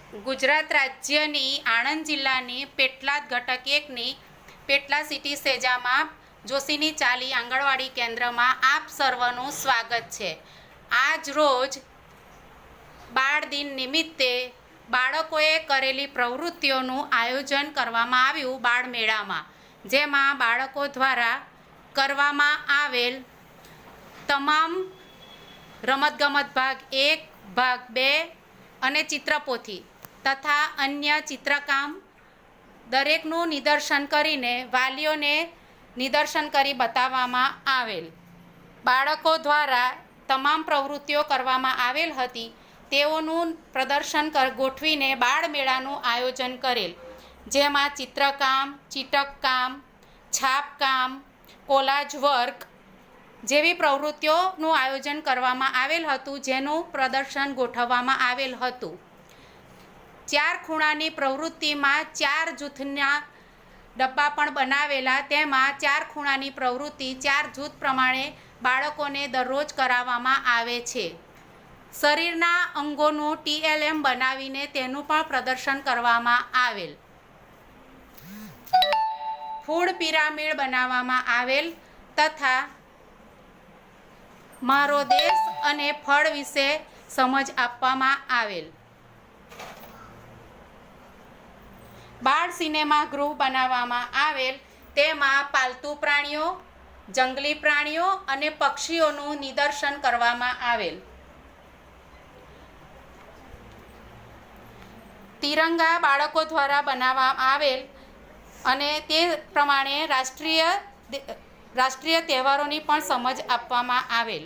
ગુજરાત રાજ્યની આણંદ જિલ્લાની પેટલાદ ઘટક એકની પેટલા સિટી સેજામાં જોશીની ચાલી આંગણવાડી કેન્દ્રમાં આપ સર્વનું સ્વાગત છે। આજ રોજ બાળ દિન નિમિત્તે બાળકોએ કરેલી પ્રવૃત્તિઓનું આયોજન કરવામાં આવ્યું બાળમેળામાં, જેમાં બાળકો દ્વારા કરવામાં આવેલ તમામ રમતગમત ભાગ 1, ભાગ 2 અને ચિત્રપોથી તથા અન્ય ચિત્રકામ દરેકનું નિદર્શન કરીને વાલીઓને નિદર્શન કરી બતાવવામાં આવેલ। બાળકો દ્વારા તમામ પ્રવૃત્તિઓ કરવામાં આવેલ હતી, તેઓનું પ્રદર્શન ગોઠવીને બાળમેળાનું આયોજન કરેલ, જેમાં ચિત્રકામ, ચીટકકામ, છાપકામ, કોલાજ વર્ક જેવી પ્રવૃત્તિઓનું આયોજન કરવામાં આવેલ હતું, જેનું પ્રદર્શન ગોઠવવામાં આવેલ હતું। 4 ખૂણાની પ્રવૃત્તિમાં 4 જૂથના ડબ્બા પણ બનાવેલા, તેમાં 4 ખૂણાની પ્રવૃત્તિ 4 જૂથ પ્રમાણે બાળકોને દરરોજ કરાવવામાં આવે છે। શરીરના અંગોનું TLM બનાવીને તેનું પણ પ્રદર્શન કરવામાં આવેલ। ફૂડ પિરામિડ બનાવવામાં આવેલ તથા મારો દેશ અને ફળ વિશે સમજ આપવામાં આવેલ। બાળ સિનેમા ગૃહ બનાવવામાં આવેલ, તેમાં પાલતુ પ્રાણીઓ, જંગલી પ્રાણીઓ અને પક્ષીઓનું નિદર્શન કરવામાં આવેલ। તિરંગા બાળકો દ્વારા બનાવવામાં આવેલ અને તે પ્રમાણે રાષ્ટ્રીય તહેવારોની પણ સમજ આપવામાં આવેલ।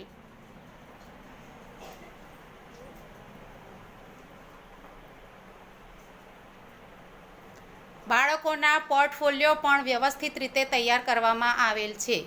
બાળકોના પોર્ટફોલિયો પણ વ્યવસ્થિત રીતે તૈયાર કરવામાં આવેલ છે।